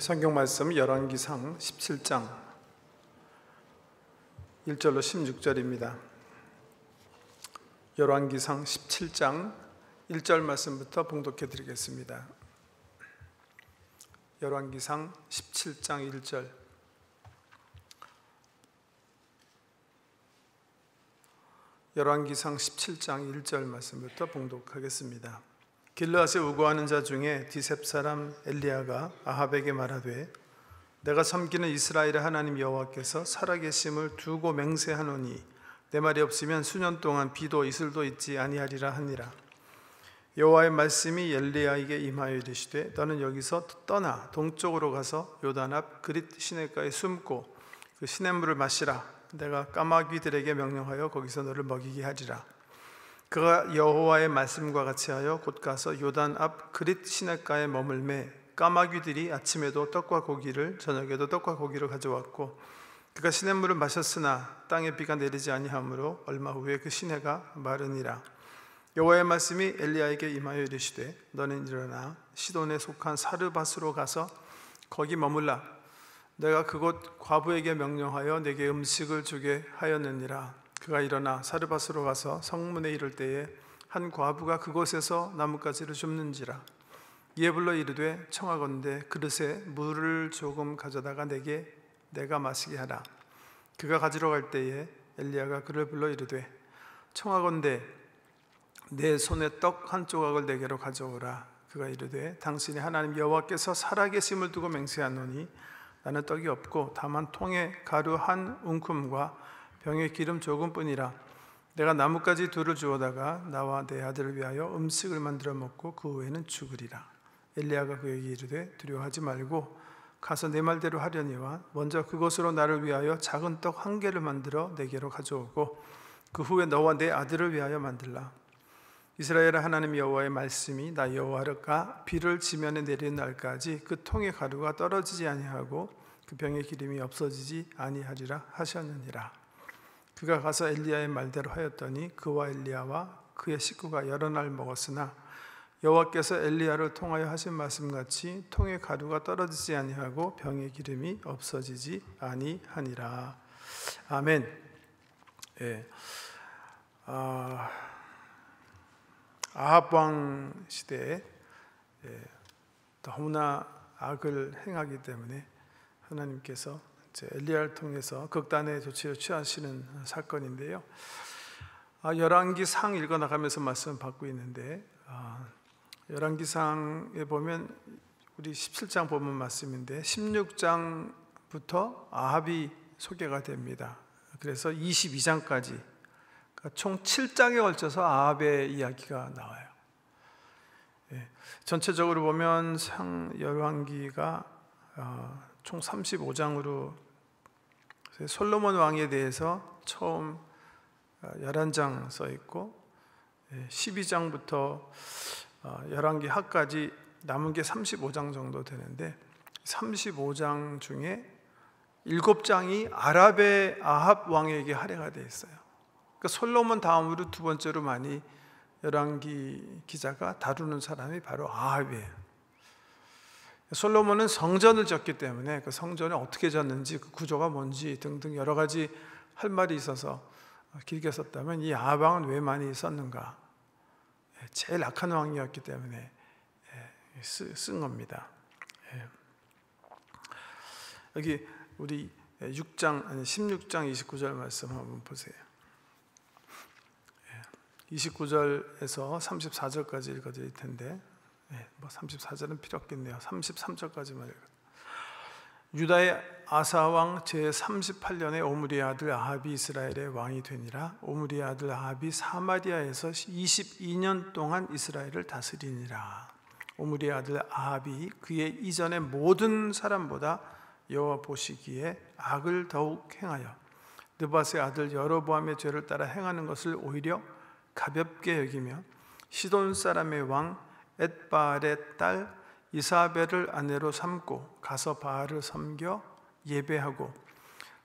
성경 말씀 열왕기상 17장 1절로 16절입니다. 열왕기상 17장 1절 말씀부터 봉독해 드리겠습니다. 열왕기상 17장 1절. 열왕기상 17장 1절 말씀부터 봉독하겠습니다. 길르앗에 우거하는 자 중에 디셉 사람 엘리야가 아합에게 말하되 내가 섬기는 이스라엘의 하나님 여호와께서 살아계심을 두고 맹세하노니 내 말이 없으면 수년 동안 비도 이슬도 있지 아니하리라 하니라. 여호와의 말씀이 엘리야에게 임하여 이르시되 너는 여기서 떠나 동쪽으로 가서 요단 앞 그릿 시냇가에 숨고 그 시냇물을 마시라. 내가 까마귀들에게 명령하여 거기서 너를 먹이게 하리라. 그가 여호와의 말씀과 같이 하여 곧 가서 요단 앞 그릿 시냇가에 머물매 까마귀들이 아침에도 떡과 고기를 저녁에도 떡과 고기를 가져왔고 그가 시냇물을 마셨으나 땅에 비가 내리지 아니하므로 얼마 후에 그 시내가 마르니라. 여호와의 말씀이 엘리야에게 임하여 이르시되 너는 일어나 시돈에 속한 사르밧으로 가서 거기 머물라. 내가 그곳 과부에게 명령하여 내게 음식을 주게 하였느니라. 그가 일어나 사르밧으로 가서 성문에 이를 때에 한 과부가 그곳에서 나뭇가지를 줍는지라. 이에 불러 이르되 청하건대 그릇에 물을 조금 가져다가 내가 마시게 하라. 그가 가지러 갈 때에 엘리야가 그를 불러 이르되 청하건대 내 손에 떡 한 조각을 내게로 가져오라. 그가 이르되 당신이 하나님 여호와께서 살아계심을 두고 맹세하노니 나는 떡이 없고 다만 통에 가루 한 웅큼과 병에 기름 조금뿐이라. 내가 나뭇가지 둘을 주워다가 나와 내 아들을 위하여 음식을 만들어 먹고 그 후에는 죽으리라. 엘리야가 그에게 이르되 두려워하지 말고 가서 내 말대로 하려니와 먼저 그것으로 나를 위하여 작은 떡 한 개를 만들어 내게로 가져오고 그 후에 너와 내 아들을 위하여 만들라. 이스라엘의 하나님 여호와의 말씀이 나 여호와가 비를 지면에 내리는 날까지 그 통의 가루가 떨어지지 아니하고 그 병의 기름이 없어지지 아니하리라 하셨느니라. 그가 가서 엘리야의 말대로 하였더니 그와 엘리야와 그의 식구가 여러 날 먹었으나 여호와께서 엘리야를 통하여 하신 말씀같이 통의 가루가 떨어지지 아니하고 병의 기름이 없어지지 아니하니라. 아멘. 아합 왕 시대에 너무나 악을 행하기 때문에 하나님께서 엘리야를 통해서 극단의 조치를 취하시는 사건인데요. 열왕기상 읽어나가면서 말씀을 받고 있는데 열왕기상에 보면 우리 17장 보면 말씀인데 16장부터 아합이 소개가 됩니다. 그래서 22장까지 그러니까 총 7장에 걸쳐서 아합의 이야기가 나와요. 전체적으로 보면 열왕기가 총 35장으로 솔로몬 왕에 대해서 처음 11장 써 있고 12장부터 열왕기 하까지 남은 게 35장 정도 되는데 35장 중에 7장이 아랍의 아합 왕에게 할애가 되어 있어요. 그러니까 솔로몬 다음으로 두 번째로 많이 열왕기 기자가 다루는 사람이 바로 아합이에요. 솔로몬은 성전을 졌기 때문에 그 성전을 어떻게 졌는지 그 구조가 뭔지 등등 여러 가지 할 말이 있어서 길게 썼다면 이 아합 왕은 왜 많이 썼는가? 제일 악한 왕이었기 때문에 쓴 겁니다. 여기 우리 16장 29절 말씀 한번 보세요. 29절에서 34절까지 읽어드릴 텐데 34절은 필요 없겠네요. 33절까지만 읽어요. 유다의 아사왕 제38년에 오므리의 아들 아합이 이스라엘의 왕이 되니라. 오므리의 아들 아합이 사마리아에서 22년 동안 이스라엘을 다스리니라. 오므리의 아들 아합이 그의 이전의 모든 사람보다 여호와 보시기에 악을 더욱 행하여 느밧의 아들 여로보암의 죄를 따라 행하는 것을 오히려 가볍게 여기며 시돈 사람의 왕 엣바알의 딸 이사벨을 아내로 삼고 가서 바알을 섬겨 예배하고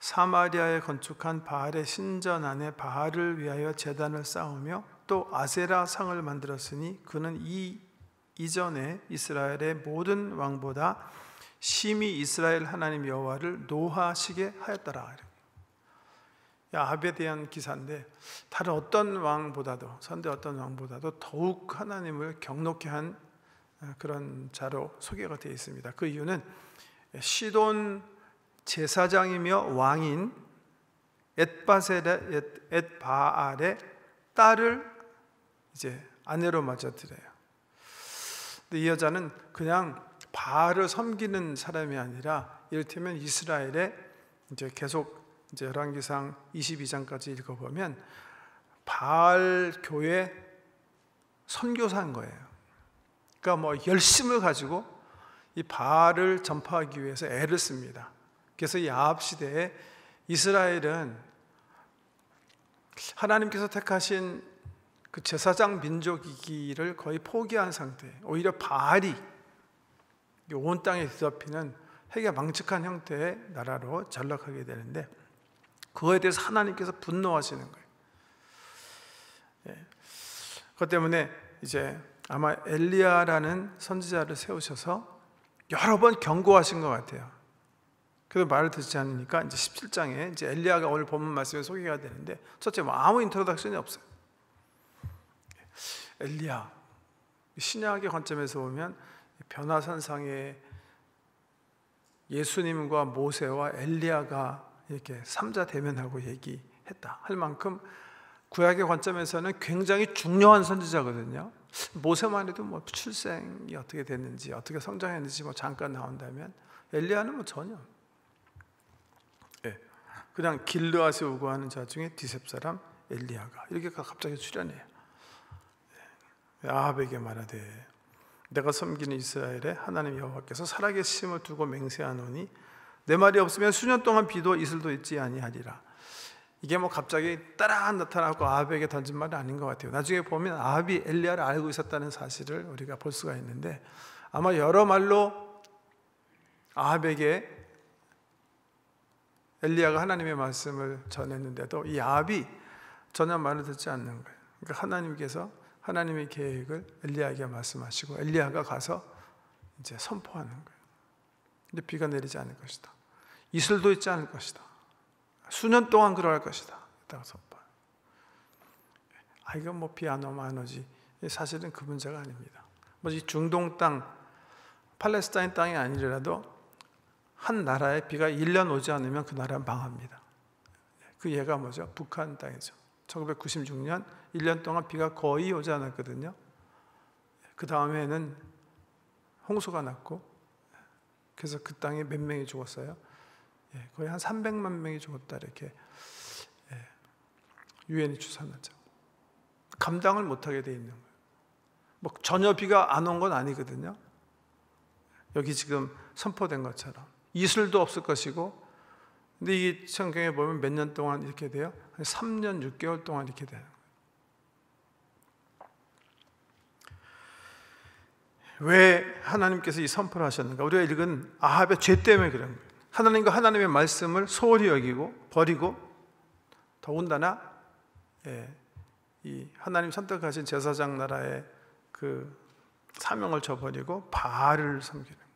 사마리아에 건축한 바알의 신전 안에 바알을 위하여 제단을 쌓으며 또 아세라 상을 만들었으니 그는 이전에 이스라엘의 모든 왕보다 심히 이스라엘 하나님 여호와를 노하시게 하였더라. 아합에 대한 기사인데 다른 어떤 왕보다도, 선대 어떤 왕보다도 더욱 하나님을 경노케 한 그런 자로 소개가 되어 있습니다. 그 이유는 시돈 제사장이며 왕인 엣바알의 딸을 이제 아내로 맞아들여요. 근데 이 여자는 그냥 바알을 섬기는 사람이 아니라 이를테면 이스라엘에 이제 계속 이제 열왕기상 22장까지 읽어보면 바알 교회 선교사인 거예요. 그러니까 뭐 열심을 가지고 이 바알을 전파하기 위해서 애를 씁니다. 그래서 이 아합 시대에 이스라엘은 하나님께서 택하신 그 제사장 민족이기를 거의 포기한 상태. 오히려 바알이 온 땅에 뒤덮이는 핵에 망측한 형태의 나라로 전락하게 되는데 그거에 대해서 하나님께서 분노하시는 거예요. 그것 때문에 이제 아마 엘리야라는 선지자를 세우셔서 여러 번 경고하신 것 같아요. 그래도 말을 듣지 않으니까 이제 17장에 이제 엘리야가 오늘 본문 말씀에 소개가 되는데 첫째 뭐 아무 인트로덕션이 없어요. 엘리야, 신약의 관점에서 보면 변화산상에 예수님과 모세와 엘리야가 이렇게 삼자 대면하고 얘기했다 할 만큼 구약의 관점에서는 굉장히 중요한 선지자거든요. 모세만 해도 뭐 출생이 어떻게 됐는지 어떻게 성장했는지 뭐 잠깐 나온다면 엘리야는 뭐 전혀 그냥 길르앗에 우거하는 자 중에 디셉 사람 엘리야가 이렇게 갑자기 출연해요. 아합에게 말하되 내가 섬기는 이스라엘의 하나님 여호와께서 살아계심을 두고 맹세하노니 내 말이 없으면 수년 동안 비도 이슬도 있지 아니하리라. 이게 뭐 갑자기 따라한 나타나고 아합에게 던진 말이 아닌 것 같아요. 나중에 보면 아합이 엘리야를 알고 있었다는 사실을 우리가 볼 수가 있는데 아마 여러 말로 아합에게 엘리야가 하나님의 말씀을 전했는데도 이 아합이 전혀 말을 듣지 않는 거예요. 그러니까 하나님께서 하나님의 계획을 엘리야에게 말씀하시고 엘리야가 가서 이제 선포하는 거예요. 근데 비가 내리지 않을 것이다. 이슬도 있지 않을 것이다. 수년 동안 그러할 것이다. 이따가 선포. 이건 뭐 비 안 오면 안 오지. 사실은 그 문제가 아닙니다. 뭐 이 중동 땅, 팔레스타인 땅이 아니더라도 한 나라에 비가 1년 오지 않으면 그 나라는 망합니다. 그 예가 뭐죠? 북한 땅이죠. 1996년 1년 동안 비가 거의 오지 않았거든요. 그 다음에는 홍수가 났고 그래서 그 땅에 몇 명이 죽었어요. 거의 한 300만 명이 죽었다 이렇게 유엔이 추산하죠. 감당을 못하게 돼 있는 거예요. 뭐 전혀 비가 안 온 건 아니거든요. 여기 지금 선포된 것처럼 이슬도 없을 것이고, 근데 이 성경에 보면 몇 년 동안 이렇게 돼요? 3년 6개월 동안 이렇게 돼요. 왜 하나님께서 이 선포를 하셨는가? 우리가 읽은 아합의 죄 때문에 그런 거예요. 하나님과 하나님의 말씀을 소홀히 여기고 버리고 더군다나 이 하나님 선택하신 제사장 나라의 그 사명을 저버리고 바알을 섬기는 거예요.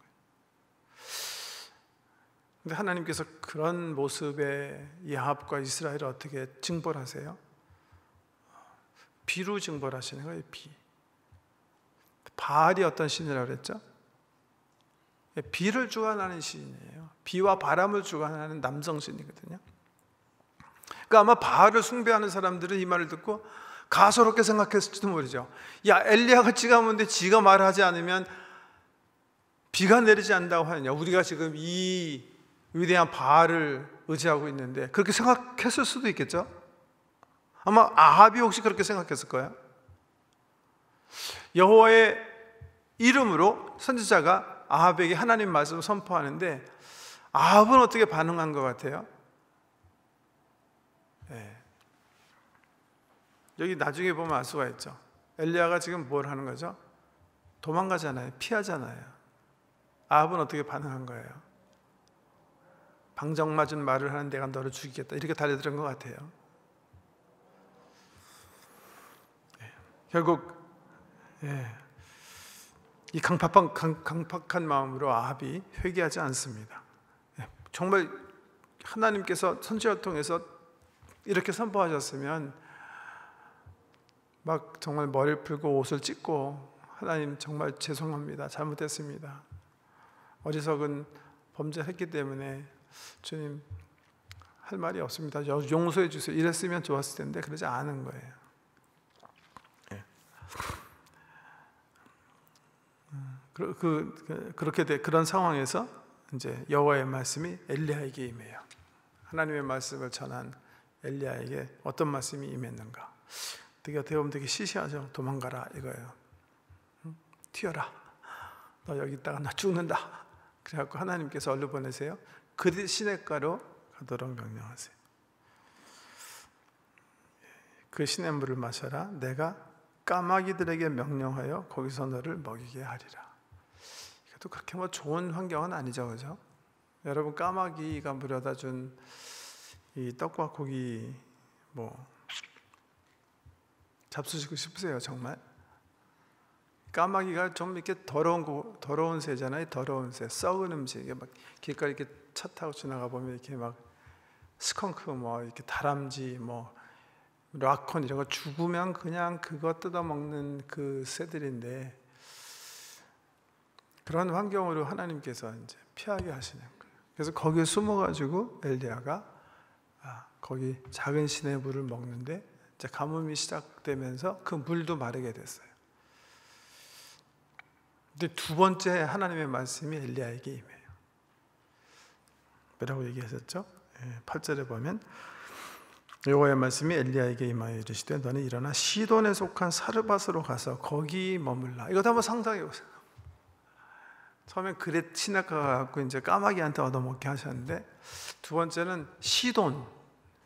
근데 하나님께서 그런 모습의 이 아합과 이스라엘을 어떻게 징벌하세요? 비로 징벌하시는 거예요. 비. 바알이 어떤 신이라고 그랬죠? 비를 주관하는 신이에요. 비와 바람을 주관하는 남성신이거든요. 그러니까 아마 바알을 숭배하는 사람들은 이 말을 듣고 가소롭게 생각했을지도 모르죠. 야, 엘리야가 지가문데 지가 말하지 않으면 비가 내리지 않는다고 하느냐. 우리가 지금 이 위대한 바알을 의지하고 있는데 그렇게 생각했을 수도 있겠죠. 아마 아합이 혹시 그렇게 생각했을 거예요. 여호와의 이름으로 선지자가 아합에게 하나님 말씀을 선포하는데 아합은 어떻게 반응한 것 같아요? 여기 나중에 보면 알 수가 있죠. 엘리야가 지금 뭘 하는 거죠? 도망가잖아요. 피하잖아요. 아합은 어떻게 반응한 거예요? 방정맞은 말을 하는 내가 너를 죽이겠다 이렇게 달려드는 것 같아요. 결국 이 강팍한 마음으로 아합이 회개하지 않습니다. 정말 하나님께서 선지자를 통해서 이렇게 선포하셨으면 막 정말 머리를 풀고 옷을 찢고 하나님 정말 죄송합니다. 잘못했습니다. 어리석은 범죄를 했기 때문에 주님 할 말이 없습니다. 용서해 주세요. 이랬으면 좋았을 텐데 그러지 않은 거예요. 그런 상황에서 이제 여호와의 말씀이 엘리야에게 임해요. 하나님의 말씀을 전한 엘리야에게 어떤 말씀이 임했는가? 어떻게 보면 되게 시시하죠. 도망가라 이거예요. 튀어라. 너 여기 있다가 나 죽는다. 그래갖고 하나님께서 얼른 보내세요. 그 시냇가로 가도록 명령하세요. 그 시냇물을 마셔라. 내가 까마귀들에게 명령하여 거기서 너를 먹이게 하리라. 이것도 그렇게 뭐 좋은 환경은 아니죠, 그죠? 여러분 까마귀가 물어다 준 이 떡과 고기 뭐 잡수시고 싶으세요, 정말? 까마귀가 좀 이렇게 더러운 새잖아요. 더러운 새, 썩은 음식. 막 길가에 이렇게 차 타고 지나가 보면 이렇게 막 스컹크, 뭐 이렇게 다람쥐, 뭐 라콘 이런 거 죽으면 그냥 그거 뜯어 먹는 그 새들인데 그런 환경으로 하나님께서 이제 피하게 하시는 거예요. 그래서 거기에 숨어가지고 엘리야가 거기 작은 시냇물을 먹는데 이제 가뭄이 시작되면서 그 물도 마르게 됐어요. 근데 두 번째 하나님의 말씀이 엘리야에게 임해요. 뭐라고 얘기하셨죠? 8절에 보면 여호와의 말씀이 엘리야에게 임하여 이르시되 너는 일어나 시돈에 속한 사르밧으로 가서 거기 머물라. 이거 한번 상상해 보세요. 처음엔 그렛 시냇가 갖고 이제 까마귀한테 얻어먹게 하셨는데 두 번째는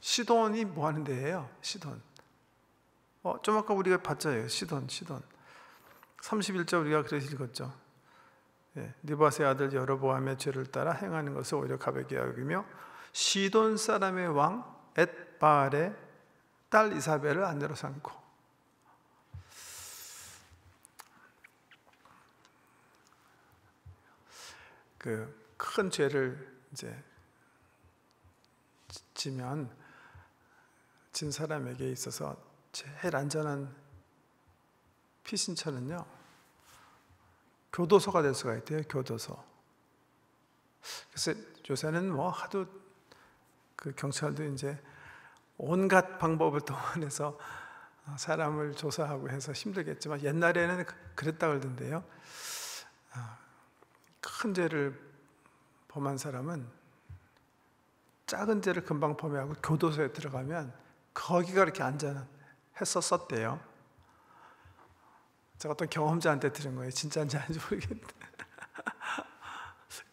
시돈이 뭐 하는 데예요? 시돈. 좀 아까 우리가 봤잖아요. 시돈. 31절 우리가 그래서 읽었죠. 느밧의 아들 여로보암의 죄를 따라 행하는 것을 오히려 가볍게 여기며 시돈 사람의 왕 엣바알의 딸 이사벨을 아내로 삼고. 그 큰 죄를 이제 지면 진 사람에게 있어서 제일 안전한 피신처는요, 교도소가 될 수가 있대요. 교도소. 그래서 요새는 뭐 하도 그 경찰도 이제 온갖 방법을 동원해서 사람을 조사하고 해서 힘들겠지만 옛날에는 그랬다 그러던데요. 큰 죄를 범한 사람은 작은 죄를 금방 범해하고 교도소에 들어가면 거기가 그렇게 안전했었대요. 제가 어떤 경험자한테 들은 거예요. 진짜인지 아닌지 모르겠는데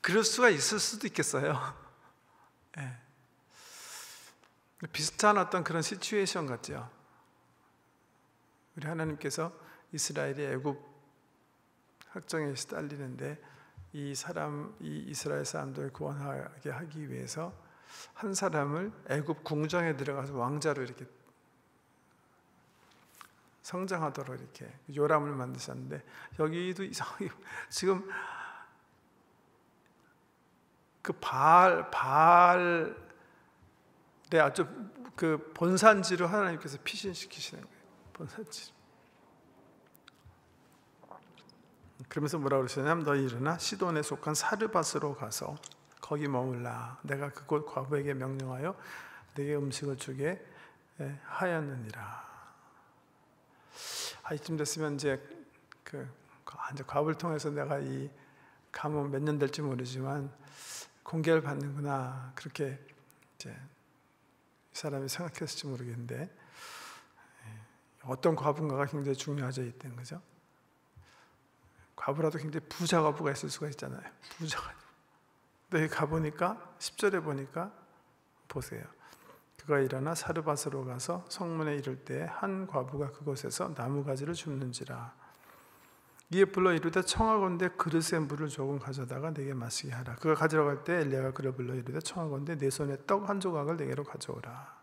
그럴 수가 있을 수도 있겠어요. 네. 비슷한 어떤 그런 시츄에이션 같죠. 우리 하나님께서 이스라엘이 애굽 학정에 시달리는데 이 이스라엘 사람들을 구원하게 하기 위해서 한 사람을 애굽 궁정에 들어가서 왕자로 이렇게 성장하도록 이렇게 요람을 만드셨는데 여기도 이상하게 지금 그 바알의 아주 그 본산지로 하나님께서 피신시키시는 거예요. 본산지로. 그러면서 뭐라고 그러시냐면 너희 일어나 시돈에 속한 사르밧으로 가서 거기 머물라. 내가 그곳 과부에게 명령하여 내게 음식을 주게 하였느니라. 이쯤 됐으면 이제 과부를 통해서 내가 이 가뭄 몇 년 될지 모르지만 공개를 받는구나. 그렇게 이제 이 사람이 생각했을지 모르겠는데 어떤 과부인가가 굉장히 중요하죠. 이때는 그죠? 과부라도 굉장히 부자 과부가 있을 수가 있잖아요. 부자가. 근데 가보니까 10절에 보니까 보세요. 그가 일어나 사르밧으로 가서 성문에 이를 때 한 과부가 그곳에서 나무가지를 줍는지라. 이에 불러 이르되 청하건대 그릇에 물을 조금 가져다가 내게 마시게 하라. 그가 가지러 갈 때 엘리야가 그를 불러 이르되 청하건대 내 손에 떡 한 조각을 내게로 가져오라.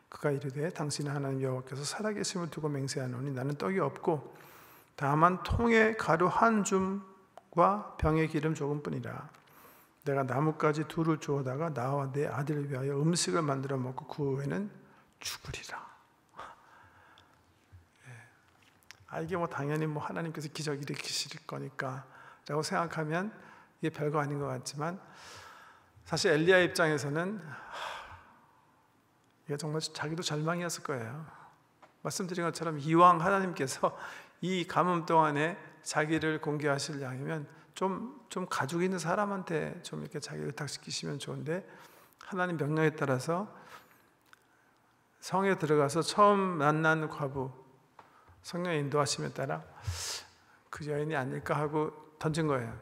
그가 이르되 당신의 하나님 여호와께서 살아계심을 두고 맹세하노니 나는 떡이 없고 다만 통에 가루 한 줌과 병에 기름 조금뿐이라. 내가 나뭇가지 둘을 주어다가 나와 내 아들을 위하여 음식을 만들어 먹고 그 후에는 죽으리라. 이게 당연히 하나님께서 기적 일으키실 거니까 라고 생각하면 이게 별거 아닌 것 같지만, 사실 엘리야 입장에서는 이게 정말 자기도 절망이었을 거예요. 말씀드린 것처럼 이왕 하나님께서 이 가뭄 동안에 자기를 공개하실 양이면 좀 가지고 있는 사람한테 좀 이렇게 자기 의탁시키시면 좋은데, 하나님 명령에 따라서 성에 들어가서 처음 만난 과부, 성령의 인도하심에 따라 그 여인이 아닐까 하고 던진 거예요.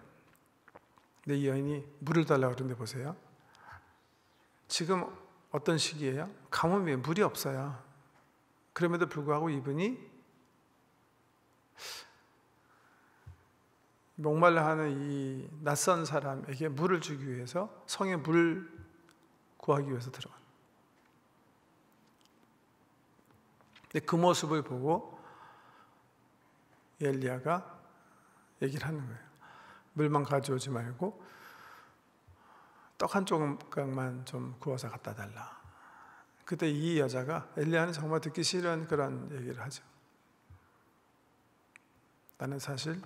근데 이 여인이 물을 달라고 그러는데 보세요. 지금 어떤 시기예요? 가뭄이에요. 물이 없어요. 그럼에도 불구하고 이분이 목말라 하는 이 낯선 사람에게 물을 주기 위해서 성에 물 구하기 위해서 들어간. 근데 그 모습을 보고 엘리야가 얘기를 하는 거예요. 물만 가져오지 말고 떡 한 조각만 좀 구워서 갖다 달라. 그때 이 여자가, 엘리야는 정말 듣기 싫은 그런 얘기를 하죠. 나는 사실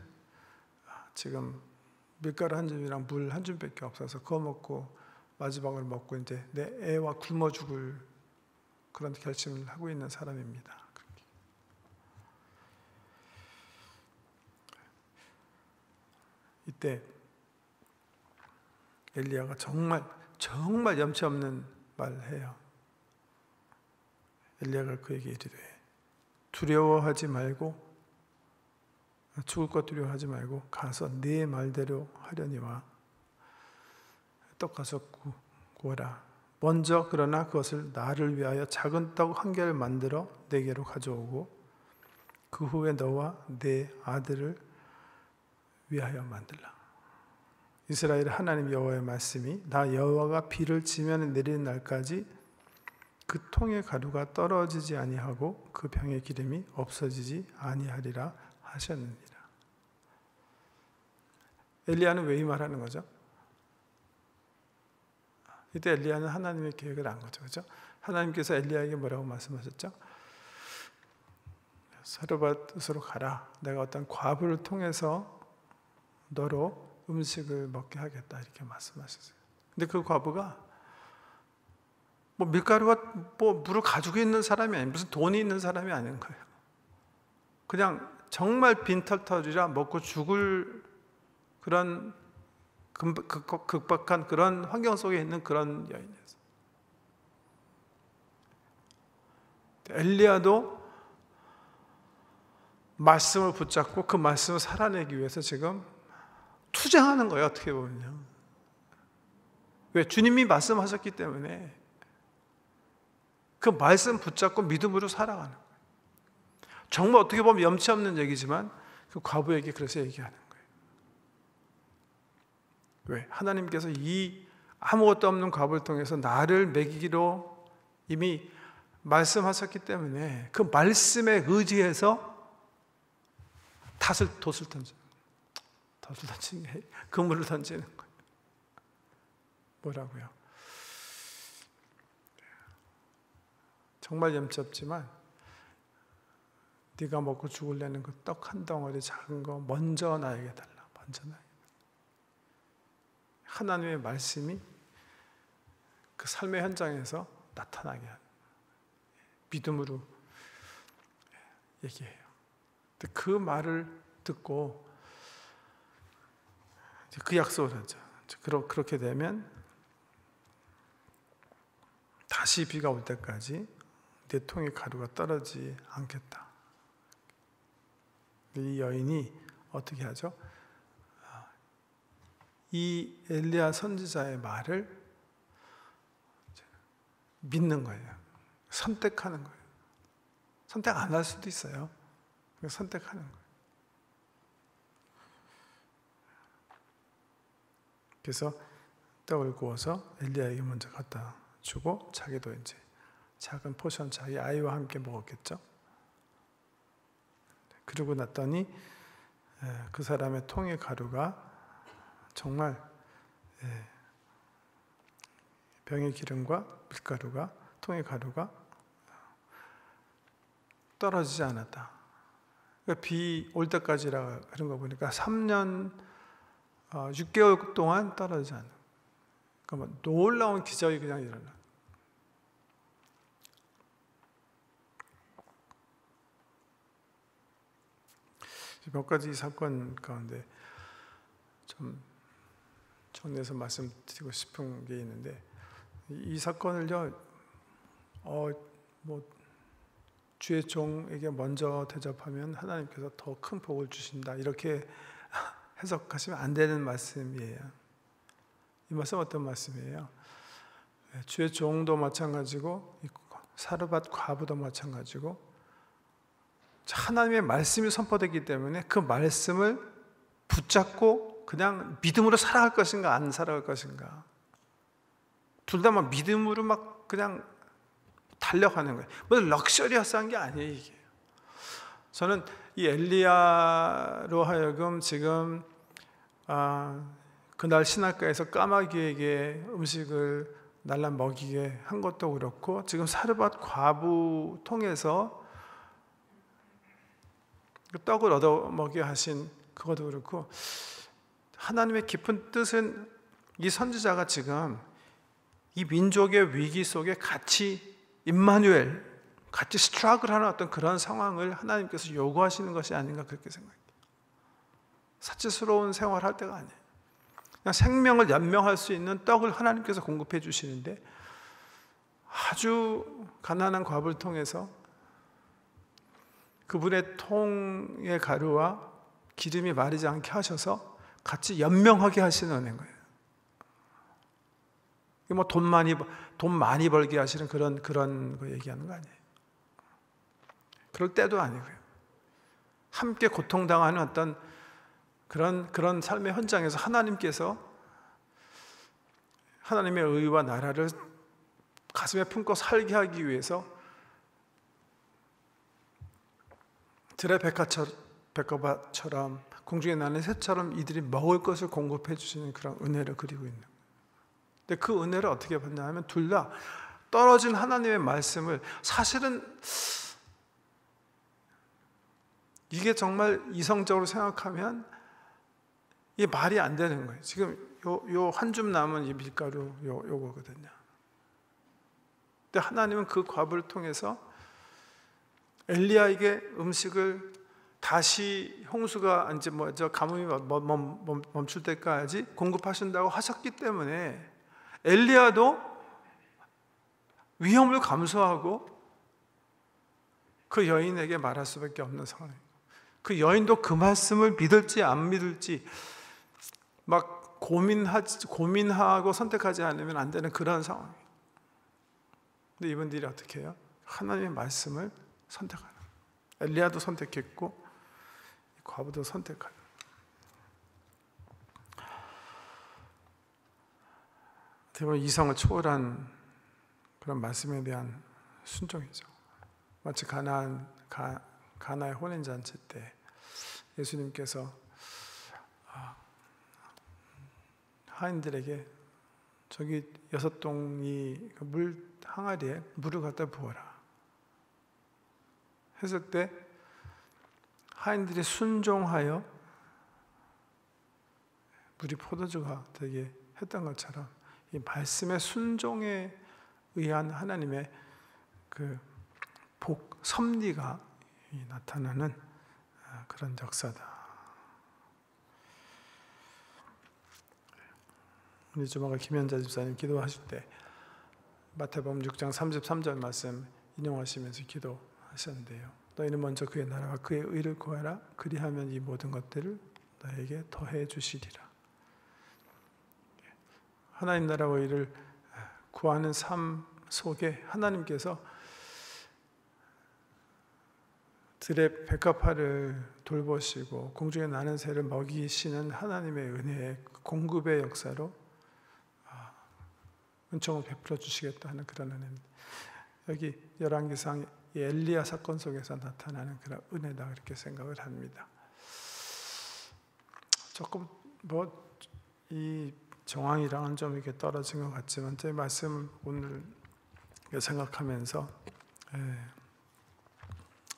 지금 밀가루 한 줌이랑 물 한 줌밖에 없어서 그거 먹고 마지막을 먹고 이제 내 애와 굶어 죽을 그런 결심을 하고 있는 사람입니다. 이때 엘리야가 정말 염치 없는 말을 해요. 엘리야가 그에게 이르되 두려워하지 말고, 죽을 것 두려워하지 말고 가서 네 말대로 하려니와 떡 가서 구워라. 먼저 그러나 그것을 나를 위하여 작은 떡 한 개를 만들어 내게로 가져오고 그 후에 너와 네 아들을 위하여 만들라. 이스라엘 하나님 여호와의 말씀이 나 여호와가 비를 지면에 내리는 날까지 그 통의 가루가 떨어지지 아니하고 그 병의 기름이 없어지지 아니하리라 하셨느니라. 엘리야는 왜 이 말하는 거죠? 이때 엘리야는 하나님의 계획을 안 거죠, 그렇죠? 하나님께서 엘리야에게 뭐라고 말씀하셨죠? 사르밧으로 가라. 내가 어떤 과부를 통해서 너로 음식을 먹게 하겠다, 이렇게 말씀하셨어요. 근데 그 과부가 밀가루와 물을 가지고 있는 사람이 아니에요. 무슨 돈이 있는 사람이 아닌 거예요. 그냥 정말 빈털터리라 먹고 죽을 그런 극박한 그런 환경 속에 있는 그런 여인이었어요. 엘리야도 말씀을 붙잡고 그 말씀을 살아내기 위해서 지금 투쟁하는 거예요, 어떻게 보면요. 왜? 주님이 말씀하셨기 때문에 그 말씀 붙잡고 믿음으로 살아가는 거예요. 정말 어떻게 보면 염치 없는 얘기지만 그 과부에게 그래서 얘기하는 거예요. 왜? 하나님께서 이 아무것도 없는 과부를 통해서 나를 먹이기로 이미 말씀하셨기 때문에 그 말씀에 의지해서 돛을 던지는 게 그물을 던지는 거예요. 뭐라고요? 정말 염치 없지만 네가 먹고 죽으려는 그 떡 한 덩어리 작은 거 먼저 나에게 달라. 먼저 나에게. 하나님의 말씀이 그 삶의 현장에서 나타나게 하는 믿음으로 얘기해요. 근데 그 말을 듣고 그 약속을 하죠. 그렇게 되면 다시 비가 올 때까지 내 통에 가루가 떨어지지 않겠다. 이 여인이 어떻게 하죠? 이 엘리야 선지자의 말을 믿는 거예요. 선택하는 거예요. 선택 안 할 수도 있어요. 선택하는 거예요. 그래서 떡을 구워서 엘리야에게 먼저 갖다 주고 자기도 이제 작은 포션 자기 아이와 함께 먹었겠죠. 그러고 났더니 그 사람의 통의 가루가 정말 병의 기름과 밀가루가 통의 가루가 떨어지지 않았다. 그러니까 비 올 때까지라 그런 거 보니까 3년 6개월 동안 떨어지지 않아. 그러니까 놀라운 기적이 그냥 일어나. 몇 가지 사건 가운데 좀 정리해서 말씀드리고 싶은 게 있는데, 이 사건을요, 주의 종에게 먼저 대접하면 하나님께서 더 큰 복을 주신다, 이렇게 해석하시면 안 되는 말씀이에요. 이 말씀 어떤 말씀이에요? 주의 종도 마찬가지고 사르밧 과부도 마찬가지고, 하나님의 말씀이 선포되기 때문에 그 말씀을 붙잡고 그냥 믿음으로 살아갈 것인가 안 살아갈 것인가, 둘 다 막 믿음으로 막 그냥 달려가는 거예요. 뭐 럭셔리어스한 게 아니에요, 이게. 저는 이 엘리야로 하여금 지금 그날 시냇가에서 까마귀에게 음식을 날라 먹이게 한 것도 그렇고, 지금 사르밧 과부 통해서 떡을 얻어 먹게 하신 그것도 그렇고, 하나님의 깊은 뜻은 이 선지자가 지금 이 민족의 위기 속에 같이 임마누엘, 같이 스트러글하는 어떤 그런 상황을 하나님께서 요구하시는 것이 아닌가, 그렇게 생각해요. 사치스러운 생활할 때가 아니에요. 그냥 생명을 연명할 수 있는 떡을 하나님께서 공급해 주시는데, 아주 가난한 과부를 통해서 그분의 통의 가루와 기름이 마르지 않게 하셔서 같이 연명하게 하시는 은혜인 거예요. 뭐 돈 많이 벌게 하시는 그런 거 얘기하는 거 아니에요. 그럴 때도 아니고요. 함께 고통당하는 어떤 그런 삶의 현장에서 하나님께서 하나님의 의와 나라를 가슴에 품고 살게 하기 위해서 들의 백합처럼 공중에 나는 새처럼 이들이 먹을 것을 공급해 주시는 그런 은혜를 그리고 있는 거예요. 근데 그 은혜를 어떻게 받냐 하면, 둘 다 떨어진 하나님의 말씀을, 사실은 이게 정말 이성적으로 생각하면 이게 말이 안 되는 거예요. 지금 요 한 줌 남은 이 밀가루 요거거든요. 근데 하나님은 그 과부를 통해서 엘리야에게 음식을 다시 홍수가 이제 가뭄이 멈출 때까지 공급하신다고 하셨기 때문에 엘리야도 위험을 감수하고 그 여인에게 말할 수밖에 없는 상황이에요. 그 여인도 그 말씀을 믿을지 안 믿을지 막 고민하고 선택하지 않으면 안 되는 그런 상황이에요. 근데 이분들이 어떻게 해요? 하나님의 말씀을 선택하는 거예요. 엘리야도 선택했고 과부도 선택하는. 대부분 이성을 초월한 그런 말씀에 대한 순종이죠. 마치 가나의 혼인잔치 때 예수님께서 하인들에게 저기 6동이 물 항아리에 물을 갖다 부어라 했을 때 하인들이 순종하여 물이 포도주가 되게 했던 것처럼, 이 말씀의 순종에 의한 하나님의 그 섭리가 나타나는 그런 역사다. 우리 주마가 김현자 집사님 기도하실 때 마태복음 6장 33절 말씀 인용하시면서 기도하셨는데요. 너희는 먼저 그의 나라와 그의 의를 구하라. 그리하면 이 모든 것들을 너에게 더해 주시리라. 하나님 나라와 의를 구하는 삶 속에 하나님께서 들의 백합화를 돌보시고 공중에 나는 새를 먹이시는 하나님의 은혜의 공급의 역사로 은총을 베풀어 주시겠다 하는 그런 은혜입니다. 여기 열왕기상 엘리야 사건 속에서 나타나는 그런 은혜다, 그렇게 생각을 합니다. 조금 이 정황이랑은 좀 이렇게 떨어진 것 같지만 제 말씀 오늘 생각하면서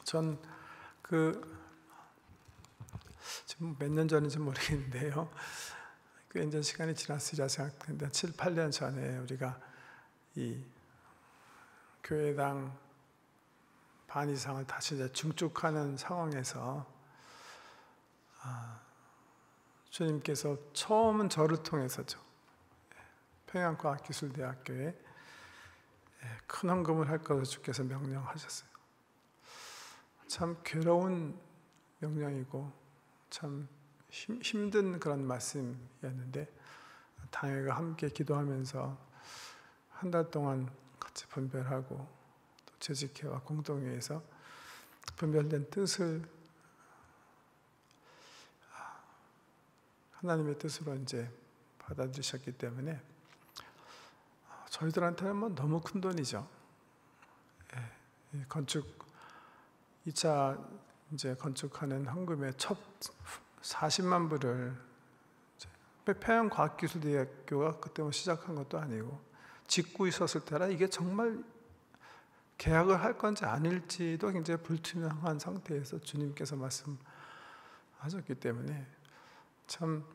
전 지금 몇 년 전인지 모르겠는데요. 꽤 이제 시간이 지났으리라 생각했는데 7, 8년 전에 우리가 이 교회당 반 이상을 다시 이제 중축하는 상황에서 주님께서 처음은 저를 통해서죠. 평양과학기술대학교에 큰 헌금을 할 것을 주께서 명령하셨어요. 참 괴로운 명령이고 참 힘든 그런 말씀이었는데 당회가 함께 기도하면서 한 달 동안 같이 분별하고 또 재직회와 공동회에서 분별된 뜻을 하나님의 뜻으로 이제 받아들이셨기 때문에 저희들한테는 너무 큰 돈이죠. 건축 2차 이제 건축하는 헌금의 첫 40만 불을 평양과학기술대학교가 그때 시작한 것도 아니고 짓고 있었을 때라 이게 정말 계약을 할 건지 아닐지도 굉장히 불투명한 상태에서 주님께서 말씀하셨기 때문에 참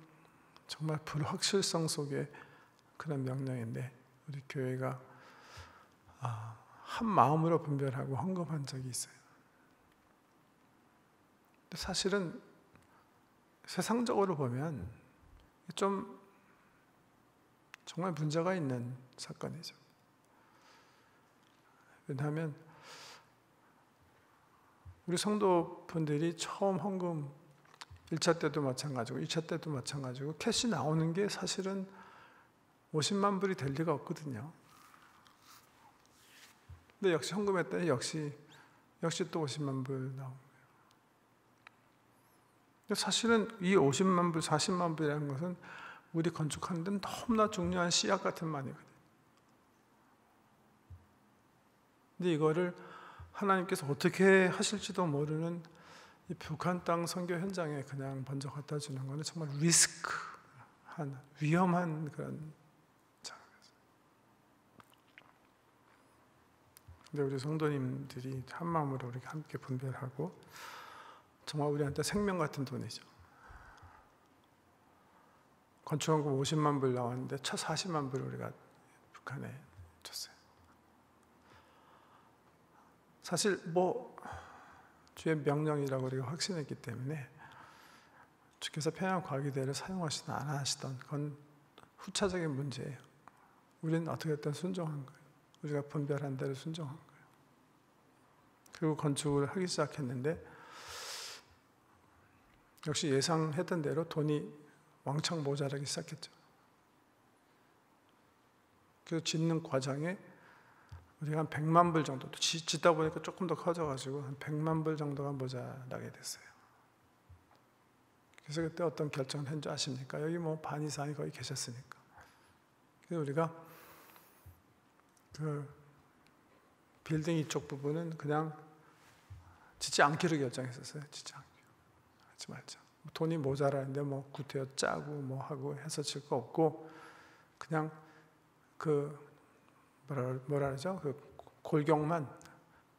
정말 불확실성 속에 그런 명령인데 우리 교회가 한 마음으로 분별하고 헌금한 적이 있어요. 근데 사실은 세상적으로 보면 좀 정말 문제가 있는 사건이죠. 왜냐하면 우리 성도분들이 처음 헌금 1차 때도 마찬가지고 2차 때도 마찬가지고 캐시 나오는 게 사실은 50만 불이 될 리가 없거든요. 근데 역시 헌금했더니 역시 또 50만 불 나온 거예요. 근데 사실은 이 50만 불, 40만 불이라는 것은 우리 건축하는 데는 너무나 중요한 씨앗 같은 말이거든요. 근데 이거를 하나님께서 어떻게 하실지도 모르는 이 북한 땅 선교 현장에 그냥 먼저 갖다 주는 것은 정말 리스크한 위험한 그런 작업이었어요. 근데 우리 성도님들이 한 마음으로 우리 함께 분별하고 정말 우리한테 생명 같은 돈이죠. 건축헌금 50만 불 나왔는데 첫 40만 불 우리가 북한에 줬어요. 사실 주의 명령이라고 우리가 확신했기 때문에 주께서 평양과학의대를 사용하시든 안 하시든 그건 후차적인 문제예요. 우리는 어떻게 했든 순종한 거예요. 우리가 분별한 대로 순종한 거예요. 그리고 건축을 하기 시작했는데 역시 예상했던 대로 돈이 왕창 모자라기 시작했죠. 그래서 짓는 과정에 우리가 한 100만 불 정도, 짓다 보니까 조금 더 커져가지고 한 100만 불 정도가 모자라게 됐어요. 그래서 그때 어떤 결정을 한 줄 아십니까? 여기 반 이상이 거의 계셨으니까. 그래서 우리가 그 빌딩 이쪽 부분은 그냥 짓지 않기로 결정했었어요. 짓지 않기로. 하지 말자. 돈이 모자라는데 구태여 짜고 하고 해서 질 거 없고 그냥 뭐라 그러죠? 골경만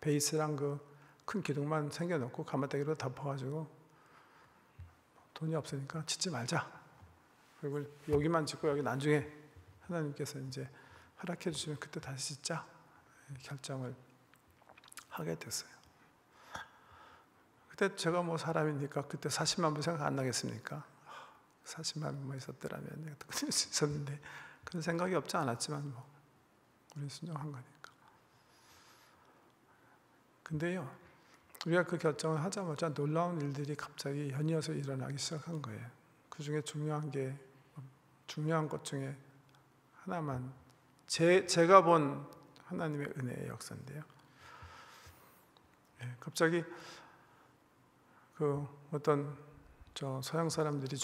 베이스랑 큰 기둥만 생겨놓고 가마떼기로 덮어가지고 돈이 없으니까 짓지 말자. 그리고 여기만 짓고 여기 나중에 하나님께서 이제 허락해 주시면 그때 다시 짓자 결정을 하게 됐어요. 그때 제가 사람이니까 그때 40만 불 생각 안 나겠습니까? 40만 불 있었더라면 내가 또 그럴 수 있었는데 그런 생각이 없지 않았지만 우리 순종한 거니까. 근데요, 우리가 그 결정을 하자마자 놀라운 일들이 갑자기 연이어서 일어나기 시작한 거예요. 그 중에 중요한 것 중에 하나만 제가 본 하나님의 은혜의 역사인데요. 갑자기 어떤 서양 사람들이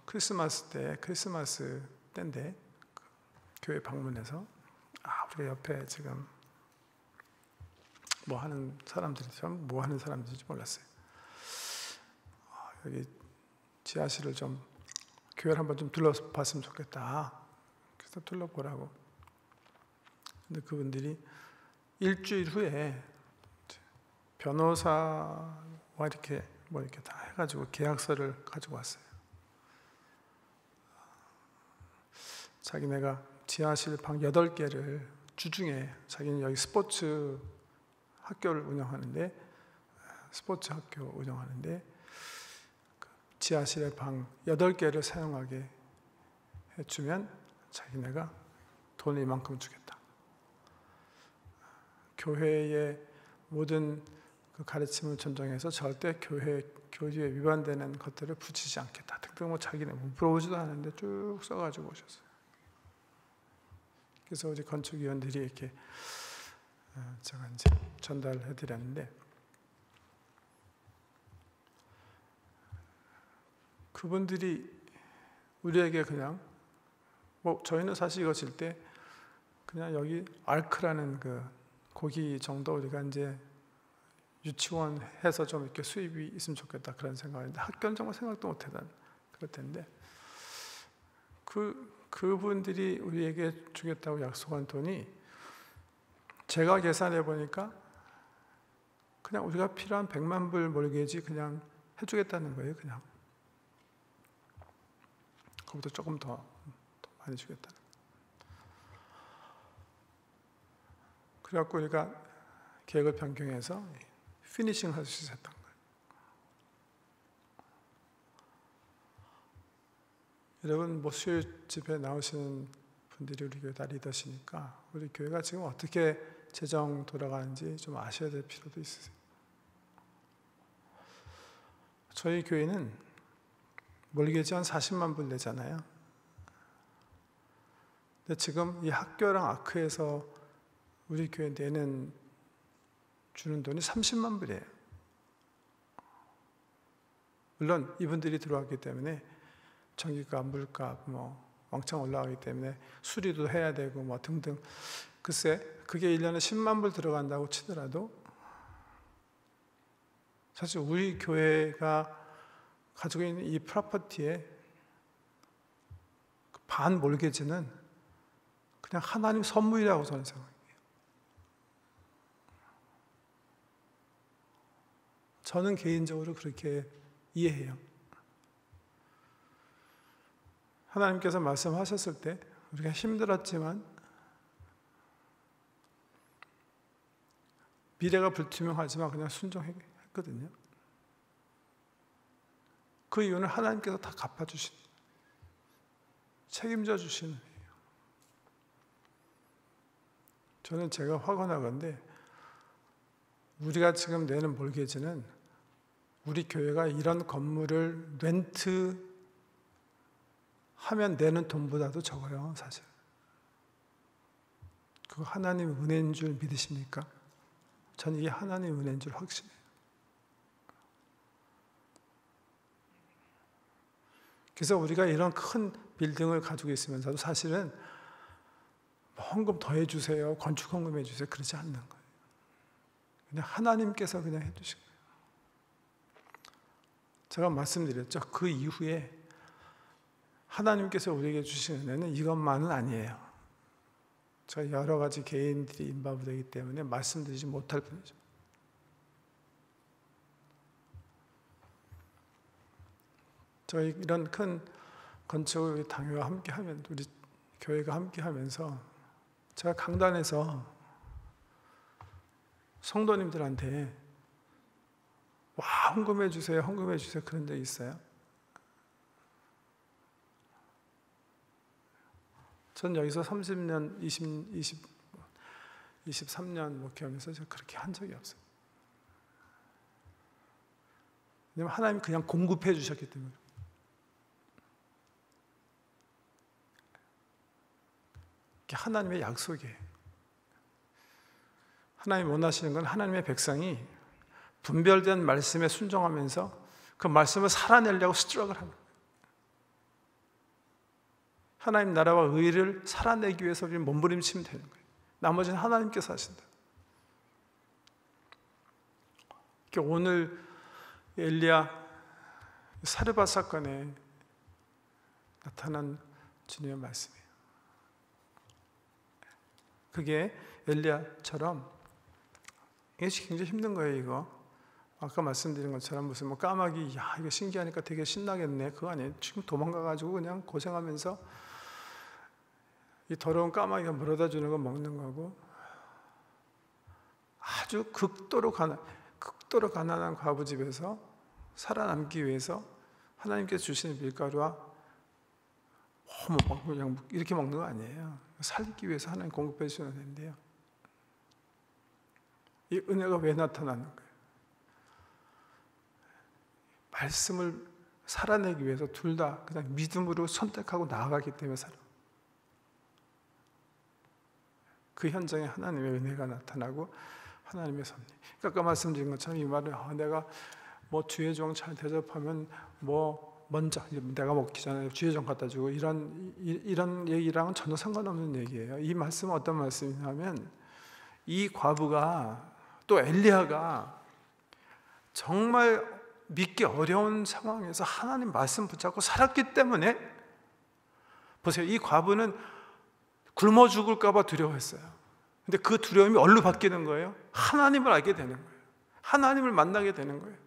크리스마스 때인데 교회 방문해서 우리 옆에 지금 뭐 하는 사람들인지 몰랐어요. 여기 지하실을 좀 교회를 한번 좀 둘러봤으면 좋겠다. 그래서 둘러보라고. 근데 그분들이 일주일 후에 변호사와 이렇게 이렇게 다 해가지고 계약서를 가지고 왔어요. 자기네가 지하실 방 8개를 주중에 자기는 여기 스포츠 학교를 운영하는데 그 지하실에 방 8개를 사용하게 해주면 자기네가 돈 이만큼 주겠다. 교회의 모든 그 가르침을 존중해서 절대 교회 교리에 위반되는 것들을 붙이지 않겠다. 등등 자기네 물어보지도 않았는데 쭉 써가지고 오셨어요. 그래서 우리 건축위원들이 이렇게 제가 이제 전달해드렸는데, 그분들이 우리에게 그냥 저희는 사실 이거 질 때 그냥 여기 알크라는 그 고기 정도 우리가 이제 유치원 해서 좀 이렇게 수입이 있으면 좋겠다 그런 생각인데, 학교는 정말 생각도 못했던 그럴 텐데, 그분들이 우리에게 주겠다고 약속한 돈이 제가 계산해 보니까 그냥 우리가 필요한 100만 불 몰개지 그냥 해주겠다는 거예요. 그냥 그보다 조금 더 많이 주겠다는. 그래갖고 우리가 계획을 변경해서 피니싱 할 수 있었던 거예요. 여러분 수요일 집회 나오시는 분들이 우리 교회 다 리더시니까 우리 교회가 지금 어떻게 재정 돌아가는지 좀 아셔야 될 필요도 있으세요. 저희 교회는 몰개지 한 40만 불 내잖아요. 근데 지금 이 학교랑 아크에서 우리 교회 주는 돈이 30만 불이에요. 물론 이분들이 들어왔기 때문에 전기값, 물값 왕창 올라가기 때문에 수리도 해야 되고 등등. 글쎄 그게 1년에 10만 불 들어간다고 치더라도 사실 우리 교회가 가지고 있는 이 프로퍼티의 반 몰개지는 그냥 하나님 선물이라고 저는 생각해요. 저는 개인적으로 그렇게 이해해요. 하나님께서 말씀하셨을 때 우리가 힘들었지만 미래가 불투명하지만 그냥 순종했거든요. 그 이유는 하나님께서 다 갚아주신, 책임져 주시는 거예요. 저는 제가 화가 나건데 우리가 지금 내는 몰개지는 우리 교회가 이런 건물을 렌트 하면 내는 돈보다도 적어요, 사실. 그거 하나님 은혜인 줄 믿으십니까? 저는 이게 하나님 은혜인 줄 확신해요. 그래서 우리가 이런 큰 빌딩을 가지고 있으면서도 사실은 헌금 더 해주세요, 건축 헌금 해주세요, 그러지 않는 거예요. 그냥 하나님께서 그냥 해주신 거예요. 제가 말씀드렸죠. 그 이후에 하나님께서 우리에게 주신 은혜는 이것만은 아니에요. 제가 여러 가지 개인들이 인바브 되기 때문에 말씀드리지 못할 뿐이죠. 저희 이런 큰 건축을 우리 당회와 함께하면, 우리 교회가 함께하면서 제가 강단에서 성도님들한테 헌금해 주세요, 헌금해 주세요 그런 적 있어요? 전 여기서 30년, 23년 목회하면서 제가 그렇게 한 적이 없어요. 왜냐하면 하나님이 그냥 공급해 주셨기 때문에. 이게 하나님의 약속이에요. 하나님이 원하시는 건 하나님의 백성이 분별된 말씀에 순종하면서 그 말씀을 살아내려고 스트럭을 합니다. 하나님 나라와 의를 살아내기 위해서 우리는 몸부림치면 되는 거예요. 나머지는 하나님께서 하신다. 오늘 엘리야 사르밧 사건에 나타난 주님의 말씀이에요. 그게 엘리야처럼 이게 굉장히 힘든 거예요. 이거 아까 말씀드린 것처럼 무슨 뭐 까마귀, 야 이거 신기하니까 되게 신나겠네, 그거 아니에요. 지금 도망가가지고 그냥 고생하면서 이 더러운 까마귀가 물어다 주는 거 먹는 거고, 아주 극도로 가난한 과부 집에서 살아남기 위해서 하나님께서 주시는 밀가루와 그냥 이렇게 먹는 거 아니에요. 살기 위해서 하나님 공급해 주시는 은혜인데요. 이 은혜가 왜 나타나는 거예요? 말씀을 살아내기 위해서 둘 다 그냥 믿음으로 선택하고 나아가기 때문에 그 현장에 하나님의 은혜가 나타나고 하나님의 섭리. 그러니까 아까 말씀드린 것처럼 이 말은 내가 뭐 주의 종 잘 대접하면 뭐 먼저 내가 먹기 전에 주의 종 갖다 주고 이런 얘기랑은 전혀 상관없는 얘기예요. 이 말씀은 어떤 말씀이냐면 이 과부가 또 엘리야가 정말 믿기 어려운 상황에서 하나님 말씀 붙잡고 살았기 때문에, 보세요, 이 과부는 굶어 죽을까 봐 두려워했어요. 근데 그 두려움이 얼로 바뀌는 거예요? 하나님을 알게 되는 거예요. 하나님을 만나게 되는 거예요.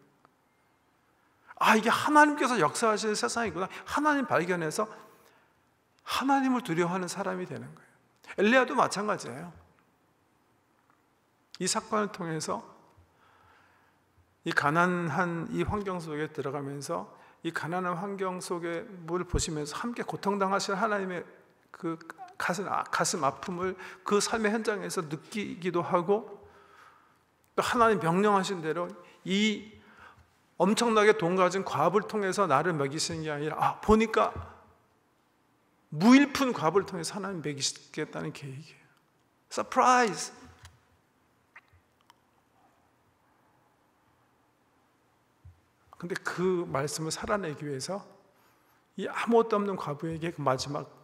이게 하나님께서 역사하시는 세상이구나. 하나님 발견해서 하나님을 두려워하는 사람이 되는 거예요. 엘리야도 마찬가지예요. 이 사건을 통해서 이 가난한 이 환경 속에 들어가면서 이 가난한 환경 속에 뭘 보시면서 함께 고통당하시는 하나님의 그 가슴 아픔을 그 삶의 현장에서 느끼기도 하고, 또 하나님 명령하신 대로 이 엄청나게 돈 가진 과부를 통해서 나를 먹이시는 게 아니라 보니까 무일푼 과부를 통해서 하나님 먹이시겠다는 계획이에요. 서프라이즈! 근데 그 말씀을 살아내기 위해서 이 아무것도 없는 과부에게 그 마지막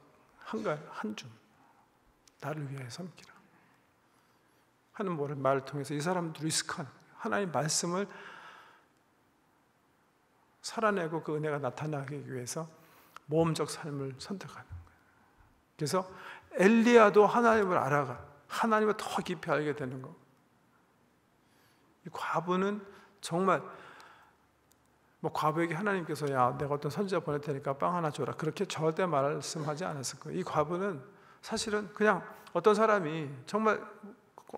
한 줌, 나를 위하여 섬기라 하는 말을 통해서 이 사람도 리스크한 하나님 말씀을 살아내고 그 은혜가 나타나기 위해서 모험적 삶을 선택하는 거예요. 그래서 엘리야도 하나님을 알아가 하나님을 더 깊이 알게 되는 거고, 이 과부는 정말 과부에게 하나님께서 내가 어떤 선지자 보낼 테니까 빵 하나 줘라, 그렇게 절대 말씀하지 않았을 거예요. 이 과부는 사실은 그냥 어떤 사람이 정말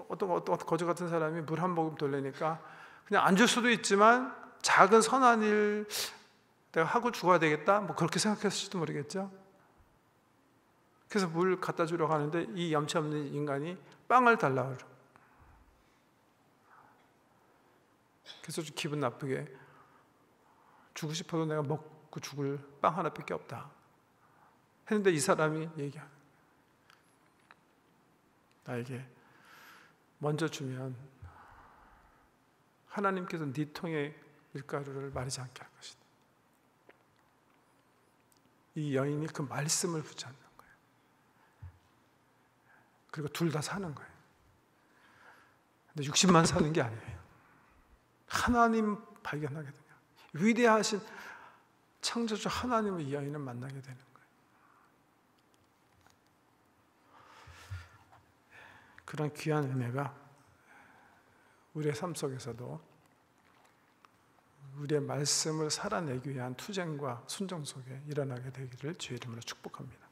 어떤 거지 같은 사람이 물 한 모금 돌리니까 그냥 안 줄 수도 있지만 작은 선한 일 내가 하고 죽어야 되겠다, 그렇게 생각했을지도 모르겠죠. 그래서 물 갖다 주려고 하는데 이 염치 없는 인간이 빵을 달라고 그래요. 그래서 좀 기분 나쁘게 주고 싶어도 내가 먹고 죽을 빵 하나밖에 없다 했는데, 이 사람이 얘기하는, 나에게 먼저 주면 하나님께서 네 통에 밀가루를 마르지 않게 할 것이다. 이 여인이 그 말씀을 붙잡는 거예요. 그리고 둘 다 사는 거예요. 근데 60만 사는 게 아니에요. 하나님 발견하게 돼요. 위대하신 창조주 하나님을 이 여인은 만나게 되는 거예요. 그런 귀한 은혜가 우리의 삶 속에서도 우리의 말씀을 살아내기 위한 투쟁과 순종 속에 일어나게 되기를 주의 이름으로 축복합니다.